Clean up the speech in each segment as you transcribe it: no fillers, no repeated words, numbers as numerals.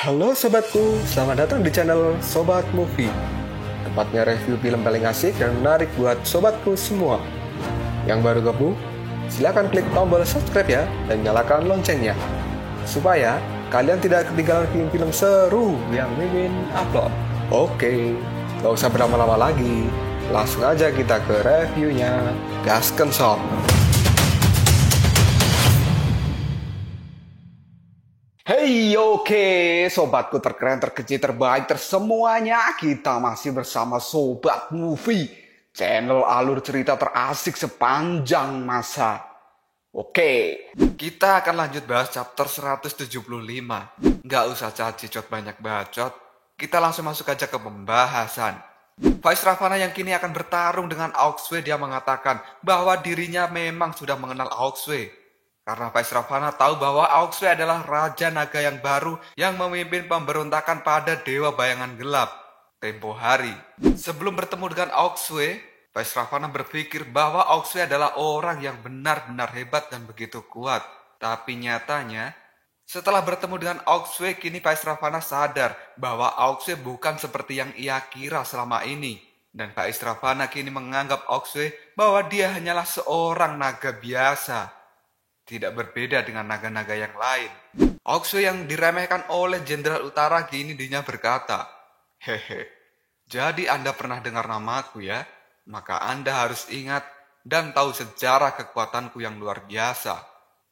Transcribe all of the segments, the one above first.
Halo sobatku, selamat datang di channel Sobat Movie. Tempatnya review film paling asik dan menarik buat sobatku semua. Yang baru gabung, silakan klik tombol subscribe ya dan nyalakan loncengnya, supaya kalian tidak ketinggalan film-film seru yang Mimin upload. Oke, gak usah berlama-lama lagi, langsung aja kita ke reviewnya. Gasken sob. Hey, oke, sobatku terkeren, terkecil, terbaik, tersemuanya. Kita masih bersama Sobat Movie, channel alur cerita terasik sepanjang masa. Oke, kita akan lanjut bahas chapter 175. Nggak usah cacicot banyak bacot, kita langsung masuk aja ke pembahasan. Faiz Ravana yang kini akan bertarung dengan Auxue, dia mengatakan bahwa dirinya memang sudah mengenal Auxue. Karena Faiz Ravana tahu bahwa Auxue adalah Raja Naga yang baru yang memimpin pemberontakan pada Dewa Bayangan Gelap tempo hari. Sebelum bertemu dengan Auxue, Faiz Ravana berpikir bahwa Auxue adalah orang yang benar-benar hebat dan begitu kuat. Tapi nyatanya, setelah bertemu dengan Auxue, kini Faiz Ravana sadar bahwa Auxue bukan seperti yang ia kira selama ini. Dan Faiz Ravana kini menganggap Auxue bahwa dia hanyalah seorang naga biasa. Tidak berbeda dengan naga-naga yang lain. Auxue yang diremehkan oleh Jenderal Utara kini dinya berkata, "Hehe, jadi Anda pernah dengar namaku ya? Maka Anda harus ingat dan tahu sejarah kekuatanku yang luar biasa.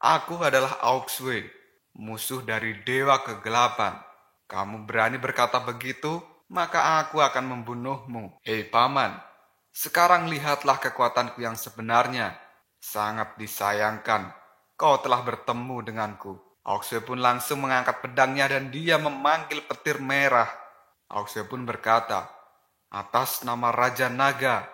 Aku adalah Auxue, musuh dari Dewa Kegelapan. Kamu berani berkata begitu, maka aku akan membunuhmu. Hei paman, sekarang lihatlah kekuatanku yang sebenarnya. Sangat disayangkan kau telah bertemu denganku." Auxue pun langsung mengangkat pedangnya dan dia memanggil petir merah. Auxue pun berkata, "Atas nama Raja Naga,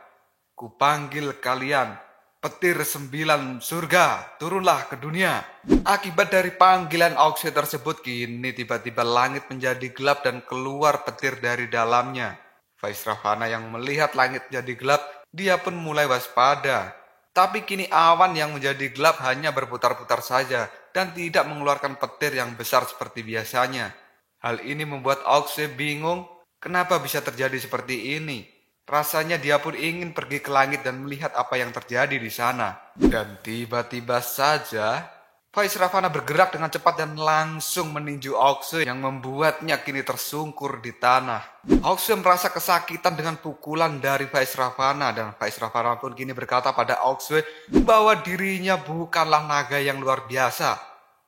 kupanggil kalian, petir 9 surga, turunlah ke dunia." Akibat dari panggilan Auxue tersebut, kini tiba-tiba langit menjadi gelap dan keluar petir dari dalamnya. Faiz Ravana yang melihat langit menjadi gelap, dia pun mulai waspada. Tapi kini awan yang menjadi gelap hanya berputar-putar saja dan tidak mengeluarkan petir yang besar seperti biasanya. Hal ini membuat Auxue bingung kenapa bisa terjadi seperti ini. Rasanya dia pun ingin pergi ke langit dan melihat apa yang terjadi di sana. Dan tiba-tiba saja Faiz Ravana bergerak dengan cepat dan langsung meninju Auxue yang membuatnya kini tersungkur di tanah. Auxue merasa kesakitan dengan pukulan dari Faiz Ravana dan Faiz Ravana pun kini berkata pada Auxue bahwa dirinya bukanlah naga yang luar biasa,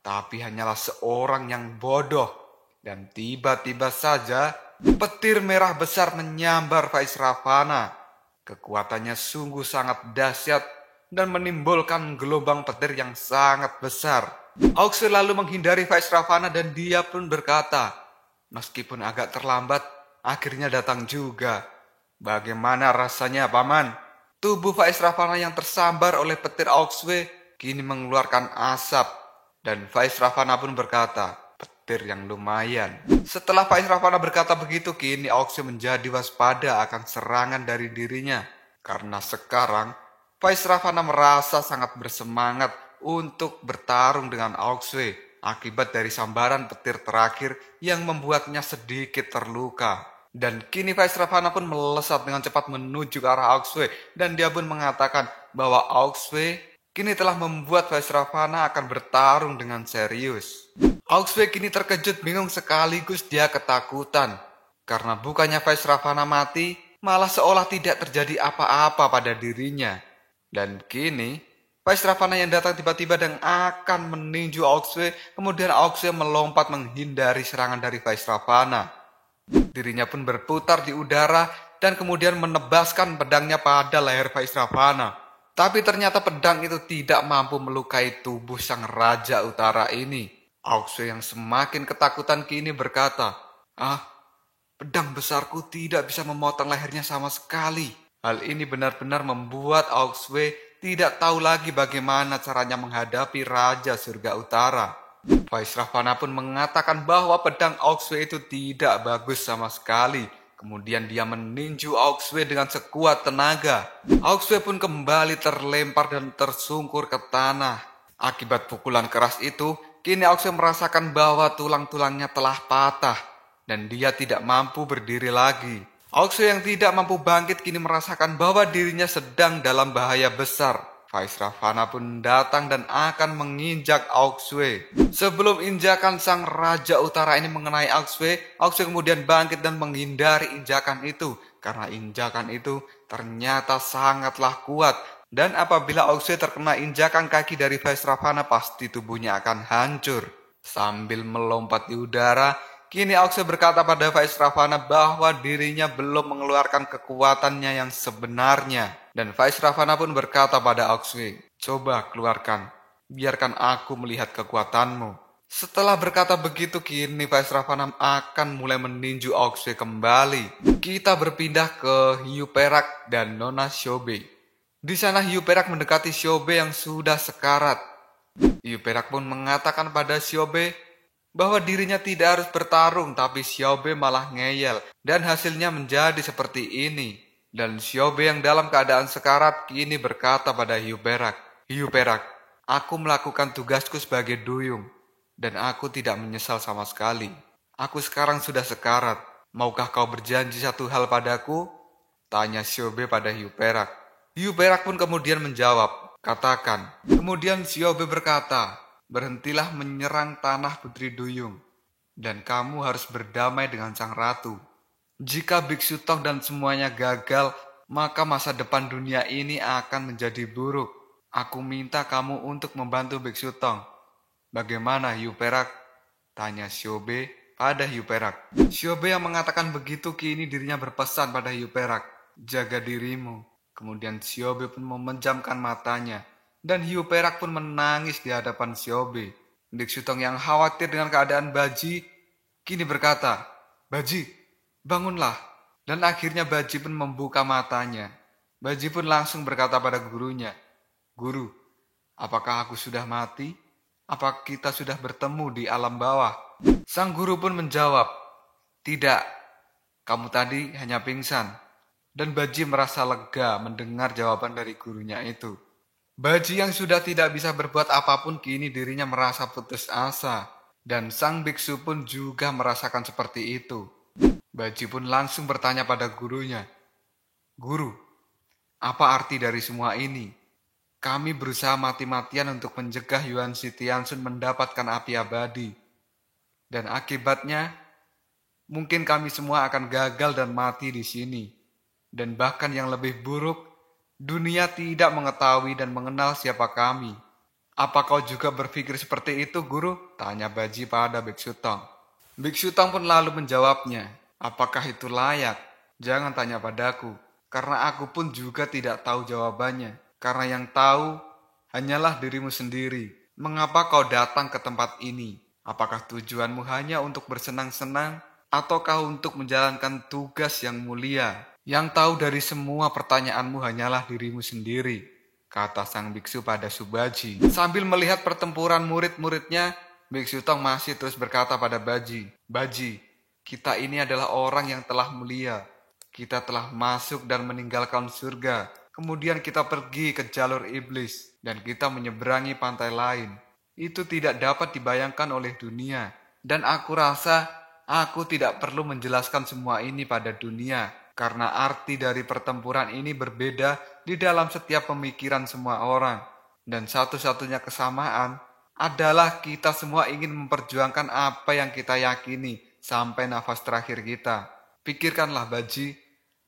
tapi hanyalah seorang yang bodoh. Dan tiba-tiba saja petir merah besar menyambar Faiz Ravana. Kekuatannya sungguh sangat dahsyat dan menimbulkan gelombang petir yang sangat besar. Auxue lalu menghindari Faiz Ravana dan dia pun berkata, "Meskipun agak terlambat, akhirnya datang juga. Bagaimana rasanya, Paman?" Tubuh Faiz Ravana yang tersambar oleh petir Auxue kini mengeluarkan asap. Dan Faiz Ravana pun berkata, "Petir yang lumayan." Setelah Faiz Ravana berkata begitu, kini Auxue menjadi waspada akan serangan dari dirinya. Karena sekarang Faiz Ravana merasa sangat bersemangat untuk bertarung dengan Auxue akibat dari sambaran petir terakhir yang membuatnya sedikit terluka. Dan kini Faiz Ravana pun melesat dengan cepat menuju ke arah Auxue dan dia pun mengatakan bahwa Auxue kini telah membuat Faiz Ravana akan bertarung dengan serius. Auxue kini terkejut, bingung sekaligus dia ketakutan. Karena bukannya Faiz Ravana mati, malah seolah tidak terjadi apa-apa pada dirinya. Dan kini Faiz Ravana yang datang tiba-tiba dan akan meninju Auxue. Kemudian Auxue melompat menghindari serangan dari Faiz Ravana. Dirinya pun berputar di udara dan kemudian menebaskan pedangnya pada leher Faiz Ravana. Tapi ternyata pedang itu tidak mampu melukai tubuh sang Raja Utara ini. Auxue yang semakin ketakutan kini berkata, pedang besarku tidak bisa memotong lehernya sama sekali." Hal ini benar-benar membuat Auxue tidak tahu lagi bagaimana caranya menghadapi Raja Surga Utara. Faiz Ravana pun mengatakan bahwa pedang Auxue itu tidak bagus sama sekali. Kemudian dia meninju Auxue dengan sekuat tenaga. Auxue pun kembali terlempar dan tersungkur ke tanah. Akibat pukulan keras itu, kini Aoksue merasakan bahwa tulang-tulangnya telah patah dan dia tidak mampu berdiri lagi. Aoksue yang tidak mampu bangkit kini merasakan bahwa dirinya sedang dalam bahaya besar. Vaisravana pun datang dan akan menginjak Aoksue. Sebelum injakan sang Raja Utara ini mengenai Aoksue, Aoksue kemudian bangkit dan menghindari injakan itu. Karena injakan itu ternyata sangatlah kuat. Dan apabila Aoksue terkena injakan kaki dari Vaisravana, pasti tubuhnya akan hancur. Sambil melompat di udara, kini Aoksue berkata pada Vaisravana bahwa dirinya belum mengeluarkan kekuatannya yang sebenarnya. Dan Vaisravana pun berkata pada Aoksue, "Coba keluarkan, biarkan aku melihat kekuatanmu." Setelah berkata begitu, kini Vaisravana akan mulai meninju Aoksue kembali. Kita berpindah ke Hiu Perak dan Nona Shobe. Di sana Hiu Perak mendekati Shobe yang sudah sekarat. Hiu Perak pun mengatakan pada Shobe bahwa dirinya tidak harus bertarung, tapi Shobe malah ngeyel dan hasilnya menjadi seperti ini. Dan Shobe yang dalam keadaan sekarat kini berkata pada Hiu Perak, "Hiu Perak, aku melakukan tugasku sebagai duyung dan aku tidak menyesal sama sekali. Aku sekarang sudah sekarat. Maukah kau berjanji satu hal padaku?" Tanya Shobe pada Hiu Perak. Hiu Perak pun kemudian menjawab, "Katakan." Kemudian Shobe berkata, "Berhentilah menyerang tanah Putri Duyung, dan kamu harus berdamai dengan sang ratu. Jika Biksu Tong dan semuanya gagal, maka masa depan dunia ini akan menjadi buruk. Aku minta kamu untuk membantu Biksu Tong." "Bagaimana, Hiu Perak?" tanya Shobe pada Hiu Perak. Shobe yang mengatakan begitu kini dirinya berpesan pada Hiu Perak, "Jaga dirimu." Kemudian Shobe pun memejamkan matanya dan Hiu Perak pun menangis di hadapan Shobe. Biksu Tong yang khawatir dengan keadaan Baji kini berkata, "Baji, bangunlah." Dan akhirnya Baji pun membuka matanya. Baji pun langsung berkata pada gurunya, "Guru, apakah aku sudah mati? Apa kita sudah bertemu di alam bawah?" Sang guru pun menjawab, "Tidak, kamu tadi hanya pingsan." Dan Baji merasa lega mendengar jawaban dari gurunya itu. Baji yang sudah tidak bisa berbuat apapun kini dirinya merasa putus asa. Dan sang biksu pun juga merasakan seperti itu. Baji pun langsung bertanya pada gurunya, "Guru, apa arti dari semua ini? Kami berusaha mati-matian untuk mencegah Yuan Shitiansun mendapatkan api abadi. Dan akibatnya, mungkin kami semua akan gagal dan mati di sini. Dan bahkan yang lebih buruk, dunia tidak mengetahui dan mengenal siapa kami. Apa kau juga berpikir seperti itu, Guru?" tanya Baji pada Biksu Tong. Biksu Tong pun lalu menjawabnya, "Apakah itu layak? Jangan tanya padaku, karena aku pun juga tidak tahu jawabannya. Karena yang tahu hanyalah dirimu sendiri. Mengapa kau datang ke tempat ini? Apakah tujuanmu hanya untuk bersenang-senang, ataukah untuk menjalankan tugas yang mulia? Yang tahu dari semua pertanyaanmu hanyalah dirimu sendiri," kata sang biksu pada Subaji. Sambil melihat pertempuran murid-muridnya, Biksu Tong masih terus berkata pada Baji, "Baji, kita ini adalah orang yang telah mulia. Kita telah masuk dan meninggalkan surga. Kemudian kita pergi ke jalur iblis dan kita menyeberangi pantai lain. Itu tidak dapat dibayangkan oleh dunia. Dan aku rasa aku tidak perlu menjelaskan semua ini pada dunia. Karena arti dari pertempuran ini berbeda di dalam setiap pemikiran semua orang. Dan satu-satunya kesamaan adalah kita semua ingin memperjuangkan apa yang kita yakini sampai nafas terakhir kita. Pikirkanlah Baji,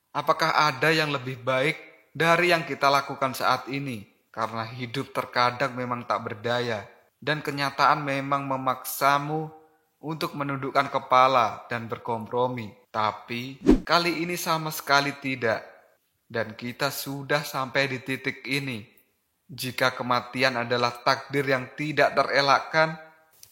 apakah ada yang lebih baik dari yang kita lakukan saat ini? Karena hidup terkadang memang tak berdaya. Dan kenyataan memang memaksamu untuk menundukkan kepala dan berkompromi. Tapi kali ini sama sekali tidak. Dan kita sudah sampai di titik ini. Jika kematian adalah takdir yang tidak terelakkan,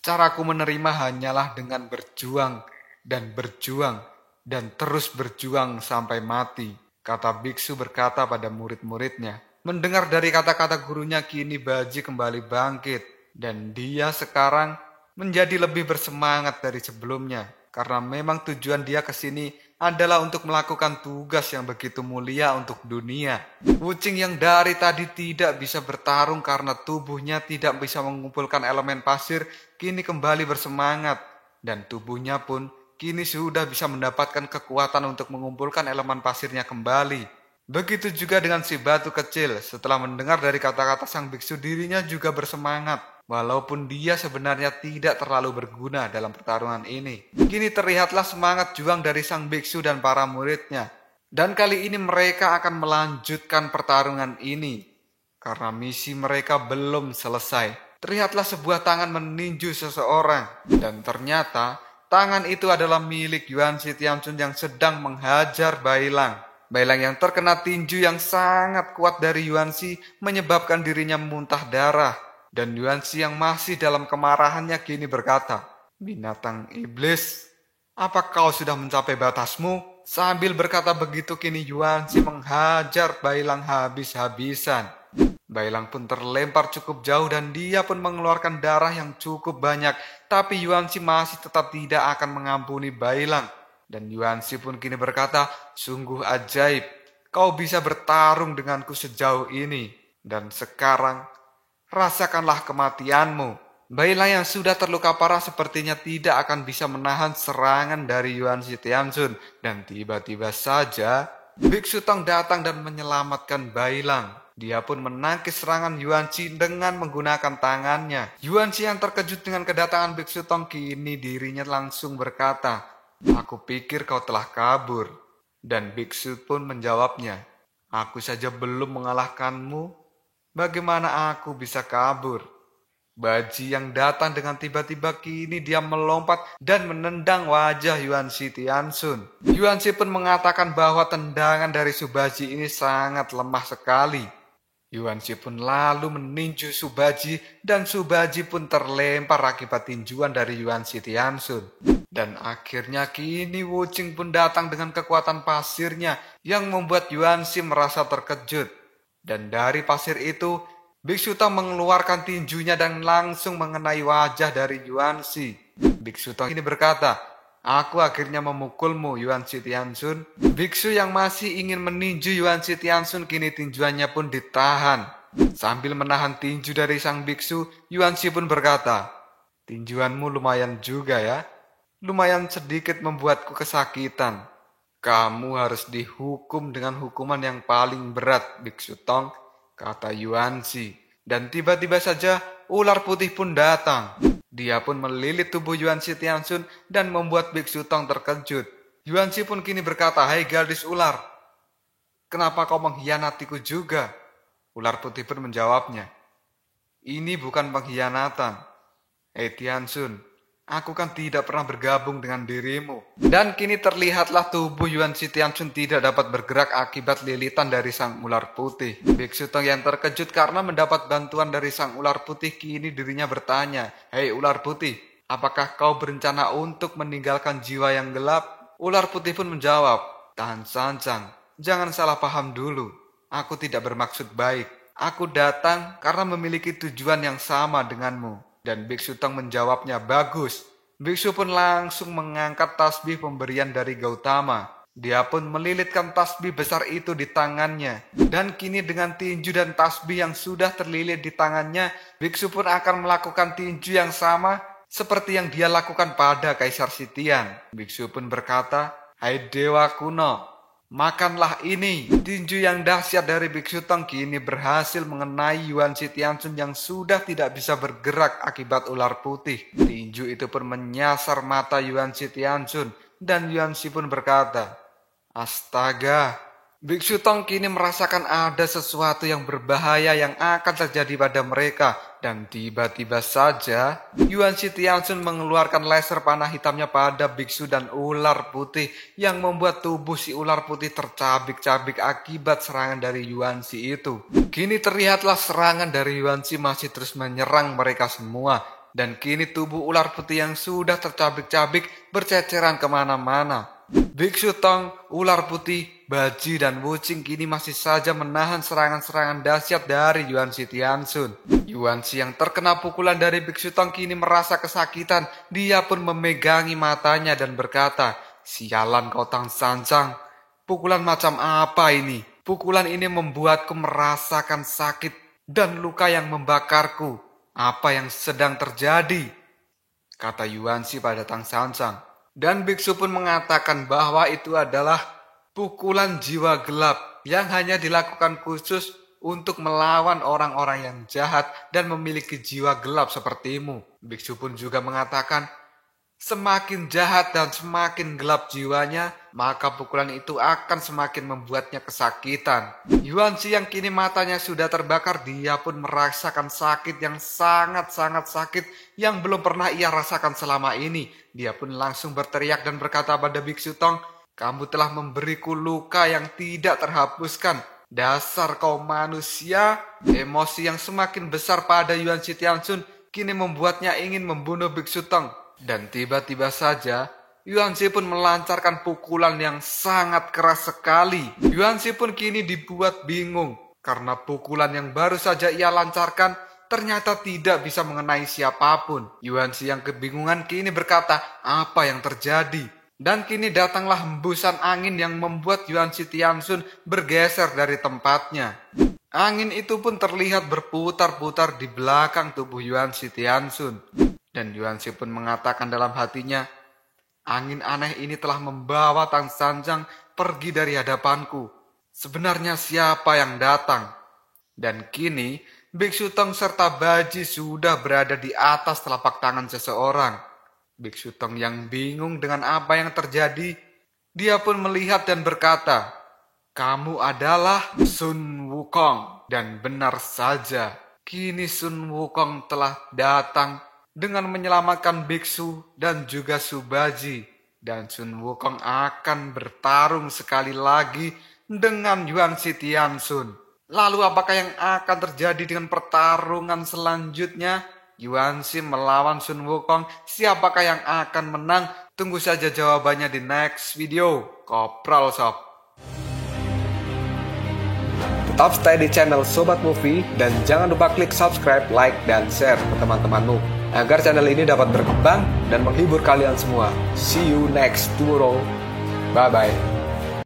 caraku menerima hanyalah dengan berjuang dan terus berjuang sampai mati, kata biksu berkata pada murid-muridnya. Mendengar dari kata-kata gurunya, kini Baji kembali bangkit. Dan dia sekarang menjadi lebih bersemangat dari sebelumnya. Karena memang tujuan dia ke sini adalah untuk melakukan tugas yang begitu mulia untuk dunia. Wuching yang dari tadi tidak bisa bertarung karena tubuhnya tidak bisa mengumpulkan elemen pasir, kini kembali bersemangat. Dan tubuhnya pun kini sudah bisa mendapatkan kekuatan untuk mengumpulkan elemen pasirnya kembali. Begitu juga dengan si batu kecil, setelah mendengar dari kata-kata sang biksu dirinya juga bersemangat. Walaupun dia sebenarnya tidak terlalu berguna dalam pertarungan ini. Kini terlihatlah semangat juang dari sang biksu dan para muridnya. Dan kali ini mereka akan melanjutkan pertarungan ini. Karena misi mereka belum selesai. Terlihatlah sebuah tangan meninju seseorang. Dan ternyata tangan itu adalah milik Yuan Shi Tianchun yang sedang menghajar Bailang. Bailang yang terkena tinju yang sangat kuat dari Yuan Shi menyebabkan dirinya muntah darah. Dan Yuan Shi yang masih dalam kemarahannya kini berkata, "Binatang iblis, apa kau sudah mencapai batasmu?" Sambil berkata begitu kini Yuan Shi menghajar Bailang habis-habisan. Bailang pun terlempar cukup jauh dan dia pun mengeluarkan darah yang cukup banyak. Tapi Yuan Shi masih tetap tidak akan mengampuni Bailang. Dan Yuan Shi pun kini berkata, "Sungguh ajaib, kau bisa bertarung denganku sejauh ini. Dan sekarang rasakanlah kematianmu." Bailang yang sudah terluka parah sepertinya tidak akan bisa menahan serangan dari Yuan Shi Tianchun. Dan tiba-tiba saja Biksu Tong datang dan menyelamatkan Bailang. Dia pun menangkis serangan Yuan Shi dengan menggunakan tangannya. Yuan Shi yang terkejut dengan kedatangan Biksu Tong kini dirinya langsung berkata, "Aku pikir kau telah kabur." Dan Biksu pun menjawabnya, "Aku saja belum mengalahkanmu. Bagaimana aku bisa kabur?" Baji yang datang dengan tiba-tiba kini dia melompat dan menendang wajah Yuan Shi Tianchun. Yuan Shi pun mengatakan bahwa tendangan dari Subaji ini sangat lemah sekali. Yuan Shi pun lalu meninju Subaji dan Subaji pun terlempar akibat tinjuan dari Yuan Shi Tianchun. Dan akhirnya kini Wuching pun datang dengan kekuatan pasirnya yang membuat Yuan Shi merasa terkejut. Dan dari pasir itu, Biksu Tong mengeluarkan tinjunya dan langsung mengenai wajah dari Yuan Shi. Biksu Tong ini berkata, "Aku akhirnya memukulmu, Yuan Shi Tianchun." Biksu yang masih ingin meninju Yuan Shi Tianchun kini tinjuannya pun ditahan. Sambil menahan tinju dari sang biksu, Yuan Shi pun berkata, "Tinjuanmu lumayan juga ya. Lumayan sedikit membuatku kesakitan. Kamu harus dihukum dengan hukuman yang paling berat, Biksu Tong," kata Yuan Shi. Dan tiba-tiba saja ular putih pun datang. Dia pun melilit tubuh Yuan Shi Tianchun dan membuat Biksu Tong terkejut. Yuan Shi pun kini berkata, "Hai gadis ular, kenapa kau mengkhianatiku juga?" Ular putih pun menjawabnya, "Ini bukan pengkhianatan. Hei Tianchun, aku kan tidak pernah bergabung dengan dirimu." Dan kini terlihatlah tubuh Yuan Shi Tianchun tidak dapat bergerak akibat lilitan dari sang ular putih. Biksu Tong yang terkejut karena mendapat bantuan dari sang ular putih kini dirinya bertanya, "Hei ular putih, apakah kau berencana untuk meninggalkan jiwa yang gelap?" Ular putih pun menjawab, "Tahan Sanjang, jangan salah paham dulu. Aku tidak bermaksud baik. Aku datang karena memiliki tujuan yang sama denganmu." Dan Biksu Tong menjawabnya, "Bagus." Biksu pun langsung mengangkat tasbih pemberian dari Gautama. Dia pun melilitkan tasbih besar itu di tangannya. Dan kini dengan tinju dan tasbih yang sudah terlilit di tangannya, Biksu pun akan melakukan tinju yang sama seperti yang dia lakukan pada Kaisar Sitian. Biksu pun berkata, "Hai Dewa kuno, makanlah ini." Tinju yang dahsyat dari Biksu Tong kini berhasil mengenai Yuan Shi Tianchun yang sudah tidak bisa bergerak akibat ular putih. Tinju itu pun menyasar mata Yuan Shi Tianchun dan Yuan Shi pun berkata, "Astaga." Biksu Tong kini merasakan ada sesuatu yang berbahaya yang akan terjadi pada mereka. Dan tiba-tiba saja Yuan Shi Tianchun mengeluarkan laser panah hitamnya pada biksu dan ular putih yang membuat tubuh si ular putih tercabik-cabik akibat serangan dari Yuan Shi itu. Kini terlihatlah serangan dari Yuan Shi masih terus menyerang mereka semua. Dan kini tubuh ular putih yang sudah tercabik-cabik berceceran kemana-mana. Biksu Tong, ular putih, Baji dan Wuching kini masih saja menahan serangan-serangan dahsyat dari Yuan Shi Tianchun. Yuan Shi yang terkena pukulan dari Biksu Tong kini merasa kesakitan. Dia pun memegangi matanya dan berkata, Sialan kau Tang Sanjang, pukulan macam apa ini? Pukulan ini membuatku merasakan sakit dan luka yang membakarku. Apa yang sedang terjadi? Kata Yuanzi pada Tang Sanjang. Dan biksu pun mengatakan bahwa itu adalah pukulan jiwa gelap yang hanya dilakukan khusus untuk melawan orang-orang yang jahat dan memiliki jiwa gelap sepertimu. Biksu pun juga mengatakan, semakin jahat dan semakin gelap jiwanya, maka pukulan itu akan semakin membuatnya kesakitan. Yuanzi yang kini matanya sudah terbakar, dia pun merasakan sakit yang sangat-sangat sakit yang belum pernah ia rasakan selama ini. Dia pun langsung berteriak dan berkata pada Biksu Tong, kamu telah memberiku luka yang tidak terhapuskan. Dasar kau manusia. Emosi yang semakin besar pada Yuanzi Tianxun kini membuatnya ingin membunuh Biksu Tong. Dan tiba-tiba saja Yuanzi pun melancarkan pukulan yang sangat keras sekali. Yuanzi pun kini dibuat bingung karena pukulan yang baru saja ia lancarkan ternyata tidak bisa mengenai siapapun. Yuanzi yang kebingungan kini berkata, apa yang terjadi? Dan kini datanglah hembusan angin yang membuat Yuanzi Tianxun bergeser dari tempatnya. Angin itu pun terlihat berputar-putar di belakang tubuh Yuanzi Tianxun. Dan Yuanzi pun mengatakan dalam hatinya, angin aneh ini telah membawa Tang Sanjang pergi dari hadapanku. Sebenarnya siapa yang datang? Dan kini Biksu Tong serta Baji sudah berada di atas telapak tangan seseorang. Biksu Tong yang bingung dengan apa yang terjadi, dia pun melihat dan berkata, kamu adalah Sun Wukong. Dan benar saja, kini Sun Wukong telah datang dengan menyelamatkan biksu dan juga Subaji. Dan Sun Wukong akan bertarung sekali lagi dengan Yuanzi Tianxun. Lalu apakah yang akan terjadi dengan pertarungan selanjutnya? Yuanzi melawan Sun Wukong, siapakah yang akan menang? Tunggu saja jawabannya di next video. Kopral Sob. Tetap stay di channel Sobat Movie dan jangan lupa klik subscribe, like, dan share ke teman-temanmu agar channel ini dapat berkembang dan menghibur kalian semua. See you next tomorrow. Bye-bye.